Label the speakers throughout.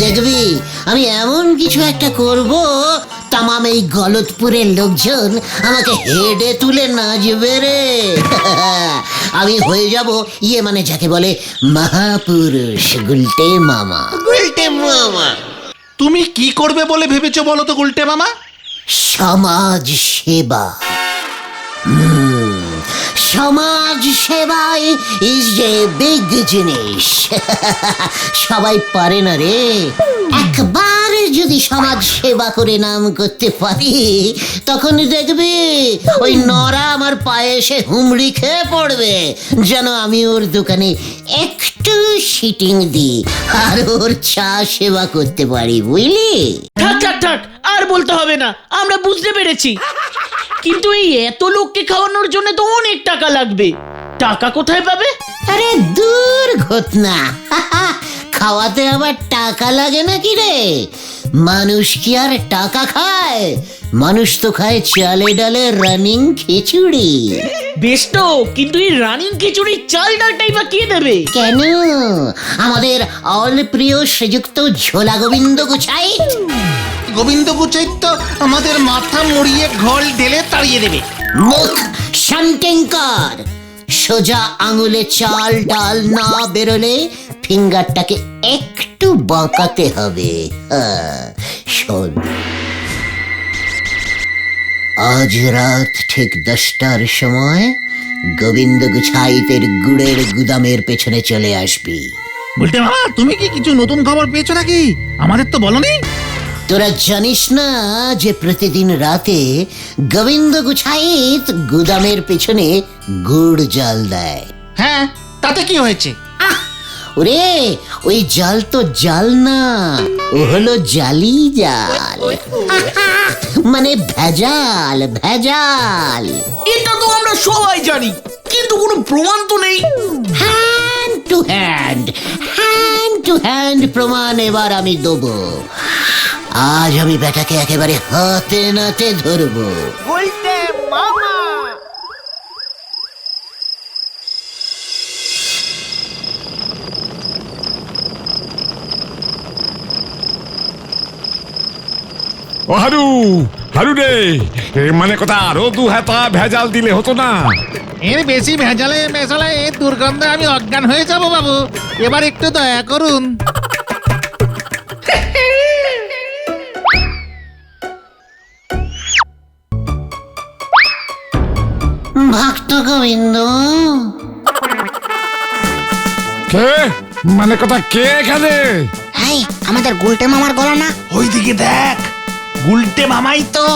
Speaker 1: দেখবি আমি এমন কিছু একটা করব, তামাম এই গলতপুরের লোকজন আমাকে হেডে তুলে নাচবে রে। আমি হয়ে যাব মানে যাকে বলে মহাপুরুষ, গুলটে মামা।
Speaker 2: গুলটে মামা, তুমি কি করবে বলে ভেবেছো বলো তো গুলটে মামা?
Speaker 1: সমাজ সেবা। সমাজ সেবাই ইজ এ বিগ জিনিস। সবাই পারে না রে। একবার যদি সমাজ সেবা করে নাম করতে পারি, তখন দেখবি ওই নরা আমার পায়ে এসে হুমড়ি খেয়ে পড়বে, যেন আমি ওর দোকানে একটু সিটিং দিই আর ওর চা সেবা করতে পারি, বুঝলি?
Speaker 3: থাক থাক থাক, আর বলতে হবে না, আমরা বুঝতে পেরেছি। কিন্তু এই এত লোককে খাওয়ানোর জন্য তো অনেক টাকা লাগবে। টাকা কোথায় পাবে?
Speaker 1: আরে দূর ঘটনা, খাওয়াতে আবার টাকা লাগে নাকি রে? মানুষ কি আর টাকা খায়? মানুষ তো খায় চালে ডালে রানিং খিচুড়ি।
Speaker 3: বেশ তো, কিন্তু এই রানিং খিচুড়ির চাল ডালটাই বা কে দেবে?
Speaker 1: কেন? আমাদের অল প্রিয় শ্রীযুক্ত ঝোলা গোবিন্দ গুছাই।
Speaker 2: গোবিন্দ গুচাই তো আমাদের মাথা মুড়িয়ে ঘোল ঢেলে তাড়িয়ে দেবে।
Speaker 1: মুখ শান্তিঙ্কর। সোজা আঙুলে চাল ডাল না বেরোলে ফিঙ্গারটাকে একটু বাঁকাতে হবে। শোন, আজ রাত ঠিক 10টার সময় গোবিন্দ গুছাইতের গুড়ের গুদামের পেছনে চলে আসবি।
Speaker 4: বলতে মামা, তুমি কি কিছু নতুন খবর পেয়েছো নাকি? আমাদের তো বলনি।
Speaker 1: তোরা জানিস না যে প্রতিদিন রাতে গোবিন্দ গুছাইত গুদামের পেছনে গুড় জাল দেয়?
Speaker 2: হ্যাঁ, তাতে কি হয়েছে?
Speaker 1: ওরে, ওই জাল তো জাল না, ও হলো জালি জাল। মানে ভেজাল ভেজাল।
Speaker 3: এটা তো আমরা সবাই জানি, কিন্তু কোনো প্রমাণ তো নেই।
Speaker 1: Hand to hand, hand to hand প্রমাণ এবার আমি দেবো। আজ আমি বেটাকে একেবারে হাতে নাতে ধরবো।
Speaker 3: বলতে মামা,
Speaker 5: ও হারু, হারু রে, মানে কথা আরো 2 হাতা ভেজাল দিলে হতো না?
Speaker 4: এর বেশি ভেজালে মেশালে এর দুর্গন্ধে আমি অজ্ঞান হয়ে যাব বাবু। এবার একটু দয়া করুন।
Speaker 1: ভক্ত গোবিন্দ,
Speaker 5: কে? মানে কথা কে এখানে?
Speaker 6: এই আমাদের গুলটে মামার গলা না?
Speaker 2: ওইদিকে দেখ, গুলটে মামাই তো।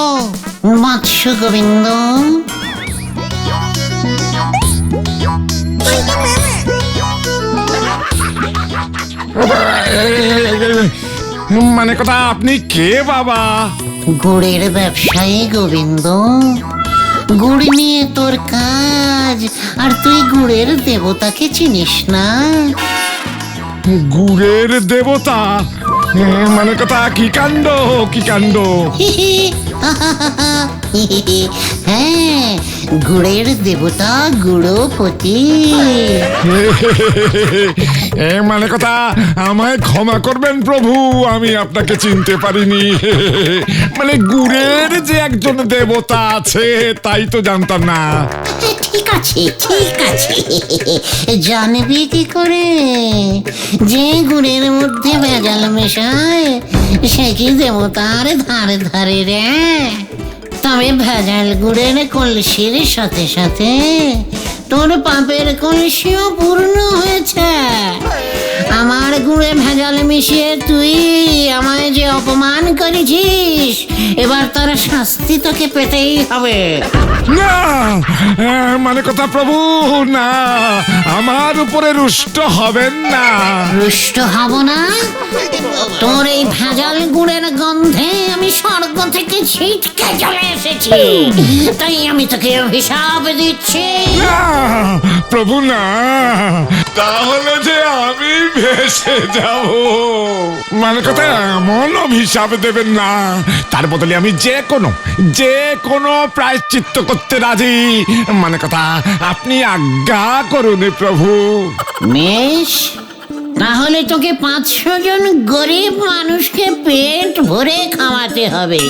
Speaker 1: বৎস গোবিন্দ,
Speaker 5: মানে কথা আপনি কে বাবা?
Speaker 1: গুড়ের ব্যবসায়ী গোবিন্দ। গুড় নিয়ে তোর কাজ, আর তুই গুড়ের দেবতাকে চিনিস না?
Speaker 5: গুড়ের দেবতা? মানে কথা কি কাণ্ড, কি কাণ্ড!
Speaker 1: হ্যাঁ, গুড়ের দেবতা গুড়পতি।
Speaker 5: মানে কথা আমায় ক্ষমা করবেন প্রভু, আমি আপনাকে চিনতে পারিনি। মানে গুড়ের যে একজন দেবতা আছে তাই তো জানতাম না।
Speaker 1: ঠিক আছে ঠিক আছে, জানবি কি করে? যে গুড়ের মধ্যে ভেজাল মেশায় সে কি দেবতার ধারে ধারে রে? তবে ভেজাল গুড়ের কলসির সাথে সাথে তোর পাপের কলসিও পূর্ণ হয়েছে। আমার গুড়ে ভেজাল মিশিয়ে তুই আমায় যে অপমান করেছিস, এবার তার শাস্তি তোকে পেতেই হবে।
Speaker 5: না, মানে কথা প্রভু, না, আমার উপরে রুষ্ট হবেন না।
Speaker 1: রুষ্ট হব না? তোর এই ভেজাল গুড়ের গন্ধে আমি স্বর্গ থেকে ছিটকে চলে এসেছি, তাই আমি তোকে অভিশাপ দিচ্ছি।
Speaker 5: না প্রভু, না, তাহলে যে আমি ভেসে যাব। মানে কথা এমন অভিশাপ দেবেন না, তার বদলে আমি যে কোনো প্রায়শ্চিত্ত করতে রাজি। মানে কথা আপনি আজ্ঞা করুন প্রভু।
Speaker 1: বেশ, তাহলে তোকে 500 জন গরিব মানুষকে পেট ভরে খাওয়াতে হবে।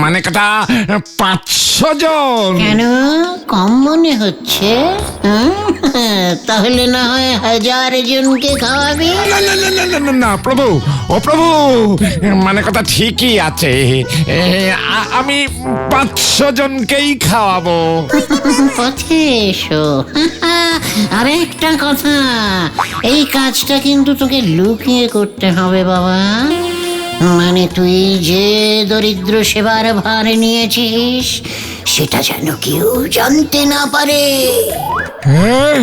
Speaker 5: মানে কথা 500 জন?
Speaker 1: কেন, কম মনে হচ্ছে? তাহলে না হয় 1000 জনকে খাওয়াবি।
Speaker 5: না না না না না না না প্রভু, ও প্রভু, মানে কথা ঠিকই আছে, আমি 500 জনকেই খাওয়াবো।
Speaker 1: পথে এসো। আর একটা কথা, এই কাজটা কিন্তু তোকে লুকিয়ে করতে হবে বাবা। মানে তুই যে দরিদ্র সেবার ভার নিয়েছিস সেটা যেন কেউ জানতে না পারে।
Speaker 5: হ্যাঁ,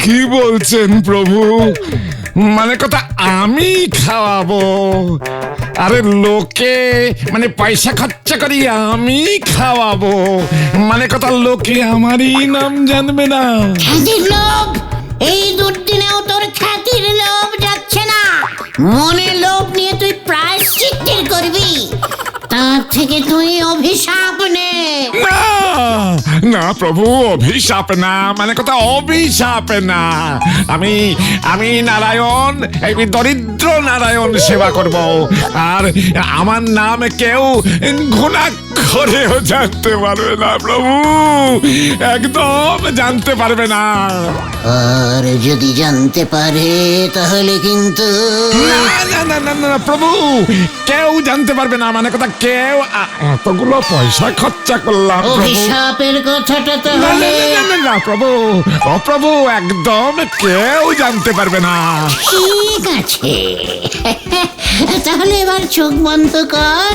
Speaker 5: কি বলছেন প্রভু? মানে কথা আমি খাওয়াবো? আরে লোকে মানে পয়সা খরচা করি আমি খাওয়াবো, মানে কথা লোকে আমারই নাম জানবে না।
Speaker 1: খ্যাতির লোভ, এই দুর্দিনেও তোর খ্যাতির লোভ যাচ্ছে না। মনে লোভ নিয়ে তুই প্রায়শ্চিত্তের করবি, তার থেকে তুই অভিশাপ নে।
Speaker 5: না না প্রভু, অভিশাপ না, মানে কথা অভিশাপ না। আমি নারায়ণ, এই দরিদ্র নারায়ণ সেবা করব, আর আমার নাম কেউ ঘুণাক্ষরেও জানতে পারবে না প্রভু, একদম জানতে পারবে না।
Speaker 1: আর যদি জানতে পারে তাহলে কিন্তু
Speaker 5: না না না না না প্রভু, কেউ জানতে পারবে না, মানে কথা কেউ। এতগুলো পয়সা খরচা করলাম প্রভু।
Speaker 1: অভিশাপের কথাটা
Speaker 5: না, না,
Speaker 1: তাহলে
Speaker 5: না, না, না, প্রভু, ও প্রভু, একদম কেউ জানতে পারবে না।
Speaker 1: ঠিক আছে। তাহলে এবার চোখ বন্ধ কর,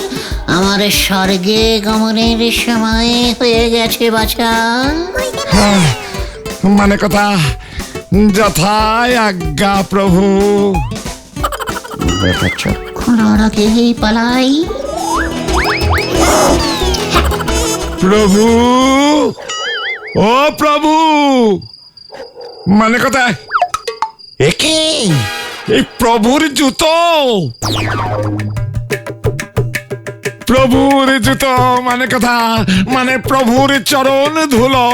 Speaker 1: আমার স্বর্গে গমনের সময় হয়ে গেছে বাছা।
Speaker 5: মানে কথা যথায় আজ্ঞা প্রভু।
Speaker 1: চক্ষু নরকেই পালাই।
Speaker 5: প্রভু, ও প্রভু, মানে কথা একে এই প্রভুর জুতো, প্রভুর জুতো, মানে কথা মানে প্রভুর চরণ ধুলো।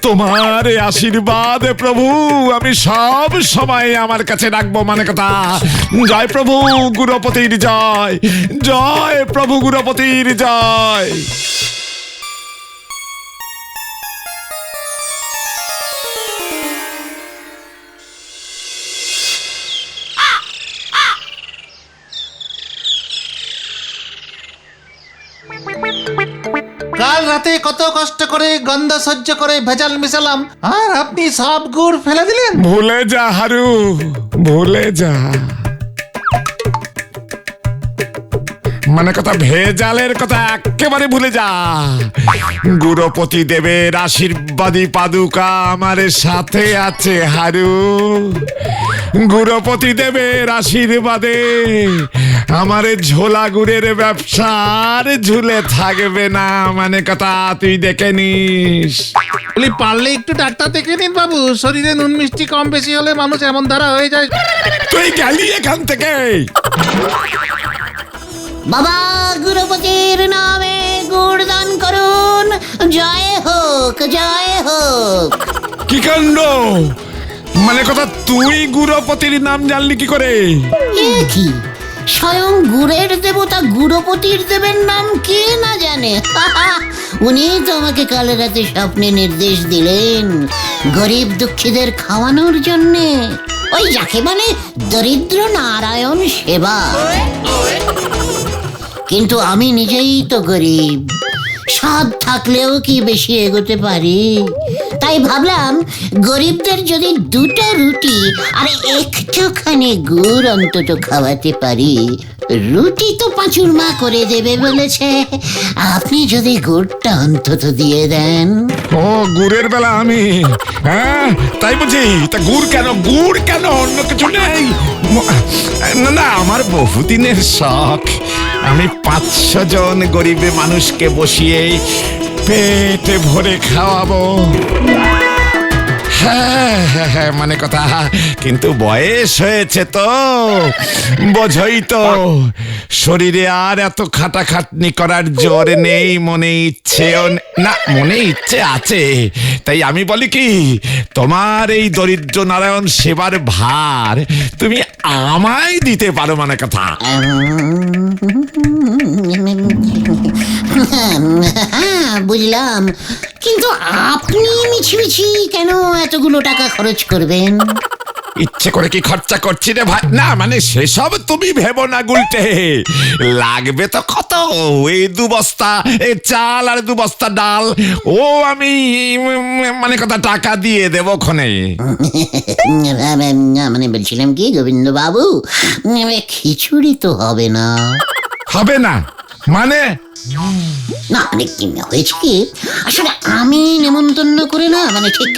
Speaker 5: তোমার এই আশীর্বাদ প্রভু আমি সব সময় আমার কাছে রাখবো, মানে কথা। জয় প্রভু গুরুপতির জয়, জয় প্রভু গুরুপতির জয়।
Speaker 2: কাল রাতে কত কষ্ট করে গন্ধ সহ্য করে ভেজাল মিশালাম, আর আপনি সব গুড় ফেলে দিলেন।
Speaker 5: ভুলে যা হারু, ভুলে যা। মানে কথা ভেজালের কথা একেবারে ভুলে যা। গুরুপতি দেবের আশীর্বাদী পাদুকা আমার সাথে আছে হারু। গুরুপতি দেবের আশীর্বাদে আমার ঝোলা গুড়ের ব্যবসার ঝুলে থাকবে না, মানে কথা তুই দেখে নিস।
Speaker 4: বলি পারলে একটু ডাক্তার দেখে নিন বাবু, শরীরে নুন মিষ্টি কম বেশি হলে মানুষ এমন ধারা হয়ে যায়।
Speaker 5: তুই গেলি এখান থেকে।
Speaker 1: বাবা গুরুপতির নামে গুড় দান করুন। জয় হোক, জয় হোক।
Speaker 5: কি কাণ্ড, মানে কথা তুই গুরুপতির নাম জানলি কি করে?
Speaker 1: এ কি, স্বয়ং গুড়ের দেবতা গুরুপতির দেবের নাম কে না জানে। উনি তো আমাকে কাল রাতে স্বপ্নে নির্দেশ দিলেন গরিব দুঃখীদের খাওয়ানোর জন্যে, ওই যাকে বলে দরিদ্র নারায়ণ সেবা। কিন্তু আমি নিজেই তো গরিব, সাধ থাকলেও কি বেশি এগোতে পারি? তাই ভাবলাম গরিবদের যদি 2টা রুটি আর একটুখানি গুড় অন্তত খাওয়াতে পারি। রুটি তো পাঁচুর মা করে দেবে বলেছে, আপনি যদি গুড়টা অন্তত দিয়ে দেন।
Speaker 5: ও গুড়ের বেলা আমি, হ্যাঁ তাই বুঝি? তা গুড় কেন, গুড় কেন, অন্য কিছু নেই? না না, আমার বহুদিনের শখ, আমি 500 জন গরিব মানুষকে বসিয়ে পেটে ভরে খাওয়াবো। হ্যাঁ, মানে কথা, কিন্তু বয়স হয়েছে তো, বোঝই তো, শরীরে আর এত খাটাখাটনি করার জোর নেই, মনে ইচ্ছে আছে। তাই আমি বলি কি, তোমার এই দরিদ্র নারায়ণ সেবার ভার তুমি আমায় দিতে পারো, মানে কথা।
Speaker 1: বুঝলাম, কিন্তু আপনি মিছি কেন এতগুলো টাকা খরচ করবেন?
Speaker 5: ইচ্ছে করে কি খরচা করছি রে ভাই? না মানে সেসব তুমি ভেবো না গুলটে, লাগবে তো কত, এই 2 বস্তা এই চাল আর 2 বস্তা ডাল, ও আমি মানে কথা টাকা দিয়ে দেবো ক্ষণে।
Speaker 1: মানে বলছিলাম কি গোবিন্দ বাবু, খিচুড়ি তো হবে না।
Speaker 5: হবে না মানে?
Speaker 1: না মানে কি হয়েছে কি, আসলে আমি নেমন্তন্ন করে না, মানে ঠিক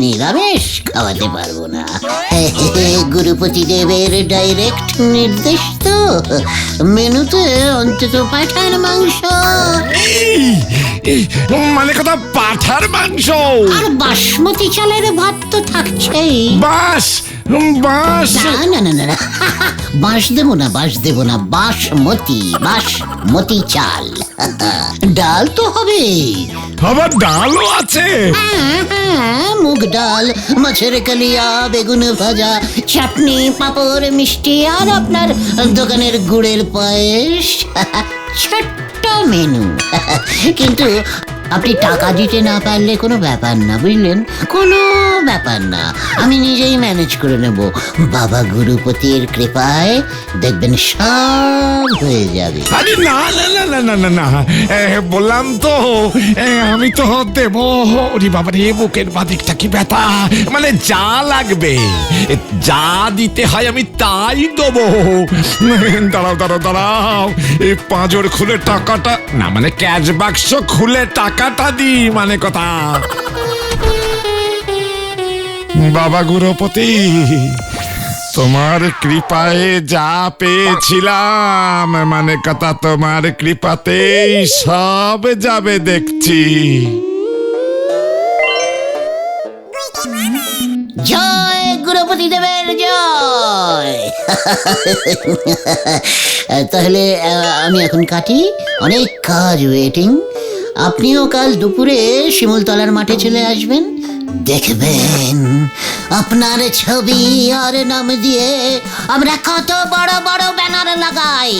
Speaker 1: নিরামিষ খাওয়াতে পারবো না। গুরুপতি দেবের ডাইরেক্ট নির্দেশ তো, মেনুতে অন্তত পাঠার মাংস,
Speaker 5: মানে কথা পাঠার মাংস
Speaker 1: আর বাসমতি চালের ভাত তো থাকছেই।
Speaker 5: বাস বাস
Speaker 1: না বাঁশ দেবো না, বাসমতি চাল। ডাল তো হবে,
Speaker 5: আবার ডালও আছে।
Speaker 1: হ্যাঁ, মুগ ডাল, মাছের কালিয়া, বেগুন ভাজা, চাটনি, পাঁপড়, মিষ্টি, আর আপনার দোকানের গুড়ের পায়েস। ছোট্ট মেনু, কিন্তু আপনি টাকা দিতে না পারলে কোনো ব্যাপার না, বুঝলেন? কোনো ব্যাপার না, আমি নিজেই ম্যানেজ করে নেব। বাবা গুরুপতির কৃপায় দেখবেন সব হয়ে যাবে।
Speaker 5: আরে না না না না না না না, বললাম তো আমি তো দেব। ওরে বাবা রে, বুকের বাদিকটা কি ব্যথা, মানে যা লাগবে যা দিতে হয় আমি তাই দেবো। দাঁড়াও, এই পাঁজর খুলে টাকাটা, না মানে ক্যাশ বাক্স খুলে টাকাটা দি, মানে কথা। বাবা গুরুপতি, তোমার কৃপায় যা পেয়েছিলাম, মানে কথা তোমার কৃপাতেই সব যাবে দেখছি।
Speaker 1: জয় গুরুপতি দেবের জয়। তাহলে আমি এখন কাটি, অনেক কাজ ওয়েটিং। আপনিও কাল দুপুরে শিমুলতলার মাঠে চলে আসবেন, দেখবেন আপনার ছবি আর নাম দিয়ে আমরা কত বড় বড় ব্যানার লাগাই,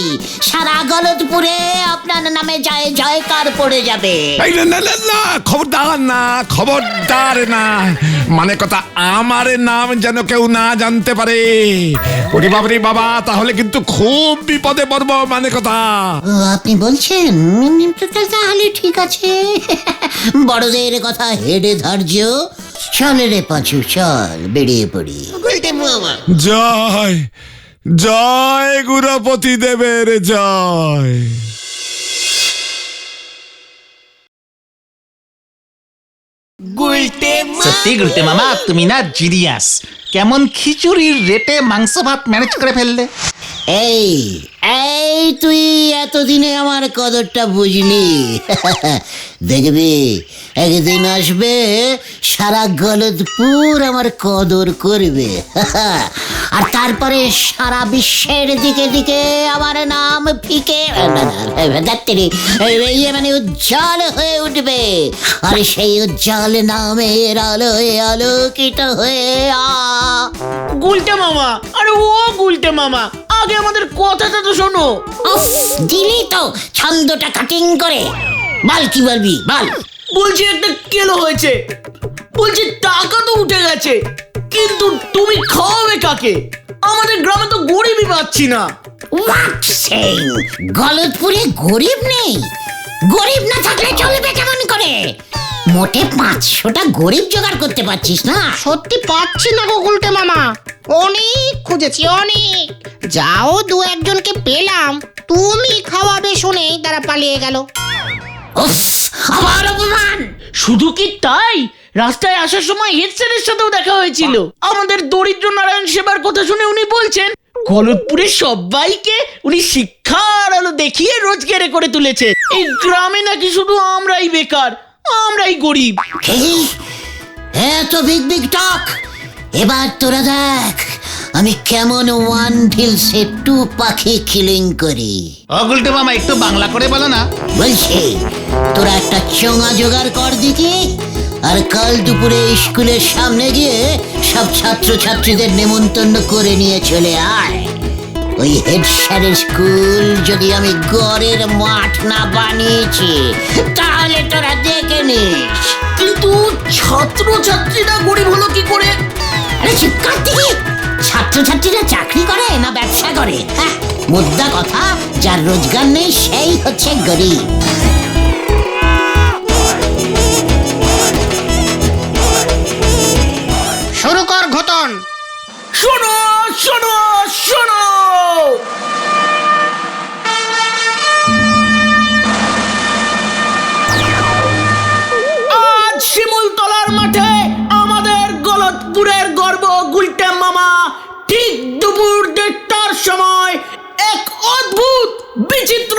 Speaker 1: সারা গলতপুরে আপনার নামে জয় জয়কার পড়ে যাবে।
Speaker 5: এই না না না না, খবরদার না, মানে কথা আমার নাম যেন কেউ না জানতে পারে। ওরে বাবারে বাবা, তাহলে কিন্তু খুব বিপদে পড়বো, মানে কথা।
Speaker 1: ও, আপনি বলছেন? তাহলে ঠিক আছে, বড়দের কথা হেডে ধার্য। চলে রে পাঁচু, চল বেরিয়ে পড়ি।
Speaker 5: জয় জয় গুরুপতি দেবের জয়।
Speaker 2: সত্যি গুলটে মামা, তুমি না জিনিয়াস। কেমন খিচুড়ির রেটে মাংস ভাত ম্যানেজ করে ফেললে।
Speaker 1: এই এই তুই এতদিনে আমার কদরটা বুঝলি? দেখবি একদিন আসবে সারা গলদপুর আমার কদর করবে, আর তারপরে সারা বিশ্বের দিকে দিকে আমার নাম ফিকে মানে উজ্জ্বল হয়ে উঠবে, আর সেই উজ্জ্বল নামের আলোয় আলোকিত হয়ে
Speaker 3: গুলটে মামা, আরে ও গুলটে মামা, আগে আমাদের কথাটা তো শোনো।
Speaker 1: উফ, দিলি তো ছন্দটা কাটিং করে। বল কি বলবি, বল।
Speaker 3: বলছি একটা কেলো হয়েছে, বলছি টাকা তো উঠে গেছে, কিন্তু তুমি খাওয়াবে কাকে? আমাদের গ্রামে তো গরিবই পাচ্ছি না।
Speaker 1: What saying? গলতপুরে গরিব নেই? গরিব না থাকলে চলবে কেমন করে? মোটে 500টা গরিব জোগাড় করতে পারছিস না?
Speaker 6: সত্যি পাচ্ছি না গো গুলটে মামা, অনেক খুঁজেছি অনেক, যাও 2-1জনকে পেলাম, তুমি খাওয়াবে শুনেই তারা পালিয়ে গেল।
Speaker 1: উফ, আবার অপমান!
Speaker 3: শুধু কি তাই, রাস্তায় আসার সময় হেড স্যারের সাথেও দেখা হয়েছিল। আমাদের দরিদ্র নারায়ণ সেবার কথা শুনে উনি বলছেন গলতপুরের সবাইকে উনি শিক্ষার আলো দেখিয়ে রোজগারে করে তুলেছে। এই গ্রামে নাকি শুধু আমরাই বেকার, আমরাই গরিব।
Speaker 1: হ্যাঁ তো বিগ বিগ টক, এবার তোরা দেখ আমি কেমন ওয়ান ঢিলসে টু পাখি কিলিং করি।
Speaker 2: ও গুলটে মামা একটু বাংলা করে বলো না।
Speaker 1: বলছি তোরা একটা চোঙা জোগাড় কর দিকে, আর কাল দুপুরে স্কুলের সামনে গিয়ে সব ছাত্রছাত্রীদের নেমন্তন্ন করে নিয়ে চলে আয়। ওই হেড স্যারের স্কুল যদি আমি গড়ের মাঠ না বানিয়েছি তাহলে তোরা দেখে নিস।
Speaker 3: কিন্তু ছাত্রছাত্রীরা গরিব হলো কি করে?
Speaker 1: আরে চিৎকার দিকে, ছাত্রছাত্রীরা চাকরি করে না ব্যবসা করে? হ্যাঁ, মুদ্রা কথা, যার রোজগার নেই সেই হচ্ছে গরিব।
Speaker 6: শুরু কর ঘটন।
Speaker 3: শোনো শোনো শোনো, আজ শিমুলতলার মাঠে আমাদের গলতপুরের গর্ব গুলটে মামা ঠিক দুপুর 1:30টার সময় এক অদ্ভুত বিচিত্র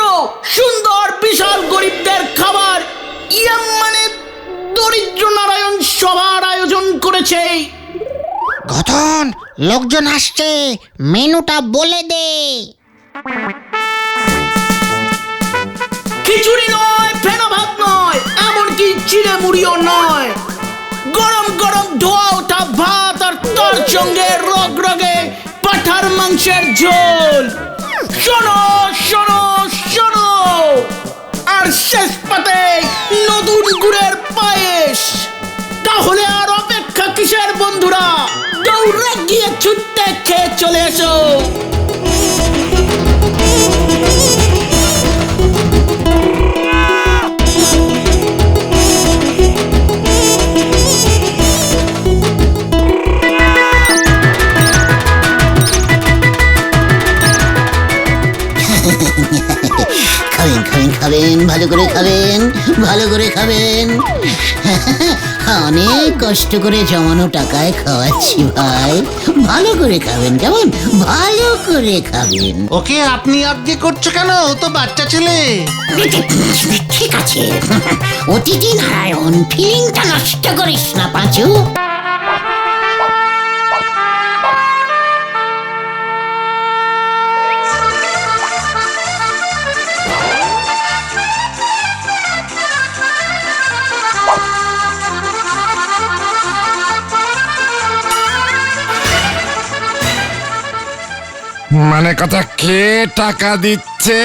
Speaker 3: সুন্দর বিশাল গরিবদের খাবার মানে দরিদ্র নারায়ণ সভার আয়োজন করেছে।
Speaker 6: ঘটন, লোকজন আসছে, মেনুটা বলে দে।
Speaker 3: খিচুড়ি নয়, ফেনা ভাত নয়, এমনকি চিড়ে মুড়িও নয়, গরম গরম ধোয়া ওঠা ভাত আর তার সঙ্গে রগরগে পাঠার মাংসের ঝোল। শোনো শোনো শোনো, আর শেষ পাতে নতুন গুড়ের পায়েস। তাহলে আর অপেক্ষা কিসের বন্ধুরা, দৌড়ে গিয়ে ছুটতে খেয়ে চলে এসো।
Speaker 1: খাবেন খাবেন খাবেন, ভালো করে খাবেন, ভালো করে খাবেন। অনেক কষ্ট করে জমানো টাকায় খাওয়াচ্ছি ভাই, ভালো করে খাবেন, কেমন ভালো করে খাবেন।
Speaker 2: ওকে আপনি আজ্ঞে করছো কেন? ও তো বাচ্চা ছেলে।
Speaker 1: ঠিক আছে, অতিথি নারায়ণ, ফিলিংটা নষ্ট করিস না পাঁচু।
Speaker 5: মানে কথা, কে টাকা দিচ্ছে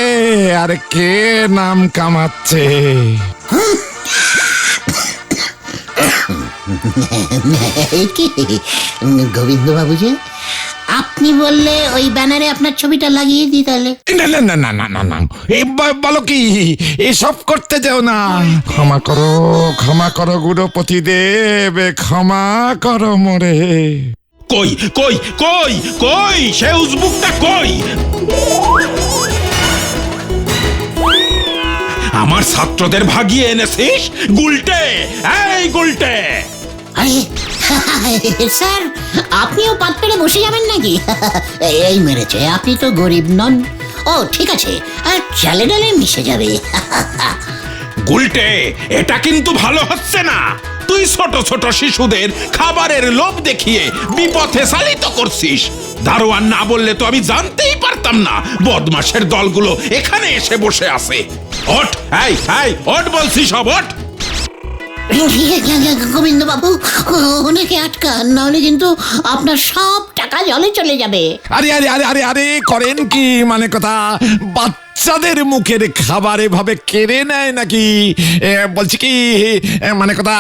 Speaker 5: আর কে নাম কামাচ্ছে?
Speaker 1: গোবিন্দ বাবু যে, আপনি বললে ওই ব্যানারে আপনার ছবিটা লাগিয়ে দিই তাহলে।
Speaker 5: না না না না না না না, বলো কি, এসব করতে যাও না। ক্ষমা করো গুরুপতি দেব, ক্ষমা করো মোরে।
Speaker 7: কই কই কই কই সে উজবুকটা কই? আমার ছাত্রদের ভাগিয়ে এনেছিস গুলটে, এই গুলটে।
Speaker 1: আরে স্যার, আপনিও পাত পেরে বসে যাবেন নাকি? এই মেরেছে, আপনি তো গরিব নন। ও ঠিক আছে, আর চালে ডালে মিশে যাবে।
Speaker 7: গুলটে, এটা কিন্তু ভালো হচ্ছে না। তুই ছোট ছোট শিশুদের খাবারের লোভ দেখিয়ে বিপথে চালিত করছিস। দারোয়ান না বললে তো আমি জানতেই পারতাম না বদমাশের দলগুলো এখানে এসে বসে আছে। ওঠ, এই এই ওঠ বলছি, সব ওঠ।
Speaker 1: গোবিন্দ বাবু, ওনাকে আটকান, নাহলে কিন্তু আপনার সব টাকা জলে চলে যাবে।
Speaker 5: আরে আরে আরে আরে আরে, করেন কি? মানে কথা, বাচ্চাদের মুখের খাবার এভাবে কেড়ে নেয় নাকি? বলছি কি, মানে কথা,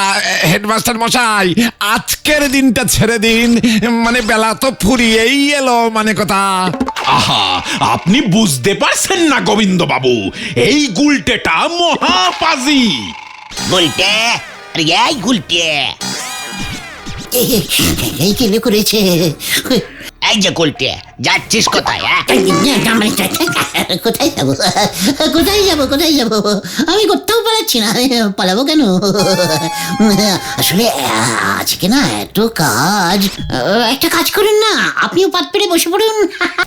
Speaker 5: হেডমাস্টার মশাই, আজকের দিনটা ছেড়ে দিন, মানে বেলা তো ফুরিয়েই এলো। মানে কথা,
Speaker 7: আহা, আপনি বুঝতে পারছেন না গোবিন্দ বাবু, এই গুলটেটা মহাপাজি।
Speaker 8: গুলটে, আরে এই গুলটে,
Speaker 1: এই কেলে করেছে।
Speaker 8: এই যে গুলটে, যাচ্ছিস কোথায়?
Speaker 1: কোথায় যাবো, কোথায় যাবো, কোথায় যাবো? আমি কোথাও পালাচ্ছি না, পালাবো কেন? আসলে আজকে না এত কাজ, একটা কাজ করুন না, আপনিও পাত পেরে বসে পড়ুন।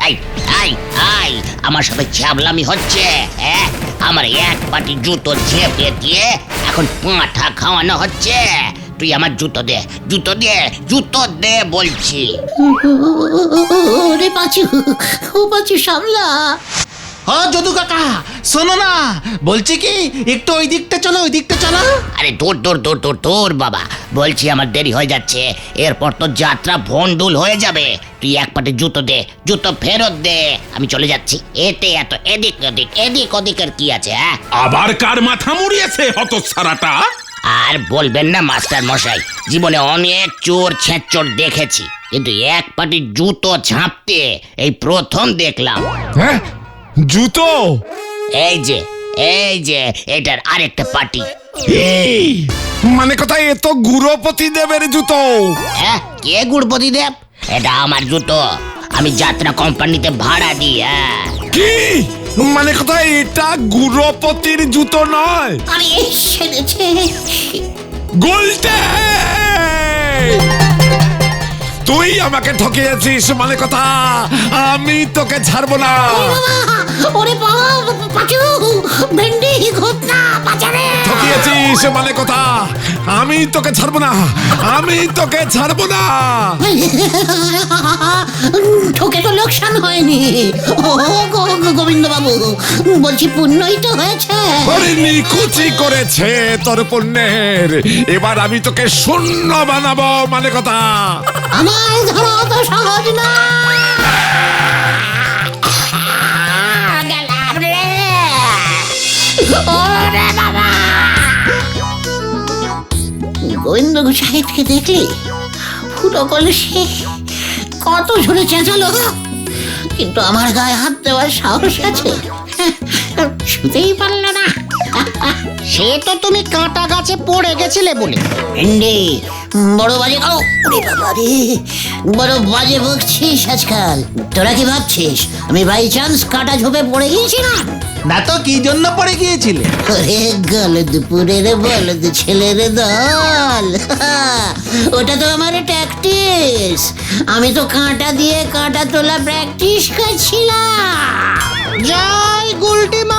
Speaker 8: এই এই এই, আমার সাথে ছ্যাবলামি হচ্ছে, হ্যাঁ? আমার এক পাটি জুতো ঝেপে দিয়ে এখন পাঁঠা খাওয়ানো হচ্ছে। তুই আমার জুতো দে, জুতো দে, জুতো দে বলছি।
Speaker 1: ওরে পাঁচু, ও পাঁচু সামলা।
Speaker 2: ও যদু কাকা শোনো না, বলছি কি একটু ওই দিকটা চলো, ওই দিকটা চলো।
Speaker 8: আরে দূর দূর দূর দূর দূর বাবা, বলছি আমার দেরি হয়ে যাচ্ছে, এরপর তো যাত্রা ভন্ডুল হয়ে যাবে। তুই এক পাটে জুতো দে, জুতো ফেরত দে, আমি চলে যাচ্ছি। এতে এত এদিক ওদিক এদিক ওদিকের কি আছে? হ্যাঁ,
Speaker 7: আবার কার মাথা মুড়িয়েছে হতচ্ছাড়াটা?
Speaker 8: আর বলবেন না মাস্টার মশাই, জীবনে অনেক চোর ছেঁচোর দেখেছি, কিন্তু এক পাটি জুতো ঝাঁপতে এই প্রথম দেখলাম।
Speaker 5: হ্যাঁ, জুতো?
Speaker 8: এই যে এটার আরেকটা পাটি।
Speaker 5: এই, মানে কথা এ তো গুরুপতি দেবের জুতো।
Speaker 8: হ্যাঁ, কে গুড়পতি দেব? এটা আমার জুতো, আমি যাত্রা কোম্পানিতে ভাড়া দিই। হ্যাঁ,
Speaker 5: কি মানে কথা এটা গুরুপতির জুতো নয়?
Speaker 1: আরে সেরেছে।
Speaker 5: গুলটে, তুই আমাকে ঠকিয়েছিস, মানে কথা আমি তোকে ছাড়বো না।
Speaker 1: ওরে পাঁচু, ভেন্ডি ঘটনা বাজারে।
Speaker 5: ঠকিয়েছিস মানে কথা আমি তোকে ছাড়বো না, আমি তোকে ছাড়বো না।
Speaker 1: ঠকে তো লোকসান হয়নি। ও গোবিন্দ বাবু, বলছি পুণ্যই তো হয়েছে।
Speaker 5: ওরে নিকুচি করেছে তোর পুণ্যের, এবার আমি তোকে শূন্য বানাবো, মানে কথা।
Speaker 1: আমার ধরা তো সহজ না। গেলাম রে। ওরে বাবা, গোবিন্দ সাহেবকে দেখলে ফুটো কলসে কত ঝরে চেঁচালো, কিন্তু আমার গায়ে হাত দেওয়ার সাহস আছে? শুতেই পারলো না।
Speaker 6: সে তো তুমি কাঁটা গাছে পড়ে গেছিলে বলে।
Speaker 1: ভেন্ডি বড় বাজে, ও ওরে বাবা রে, বড় বাজে বকছিস আজকাল। তোরা কি ভাবছিস আমি বাই চান্স কাটা ঝোপে পড়ে গিয়েছিলাম?
Speaker 2: না তো কি জন্য পড়ে গিয়েছিলে?
Speaker 1: ওরে গলদপুরের বলদ ছেলের দল, ওটা তো আমার ট্যাকটিস। আমি তো কাঁটা দিয়ে কাঁটা তোলা প্র্যাকটিস করছিলাম।
Speaker 6: জয় গুলটি মা।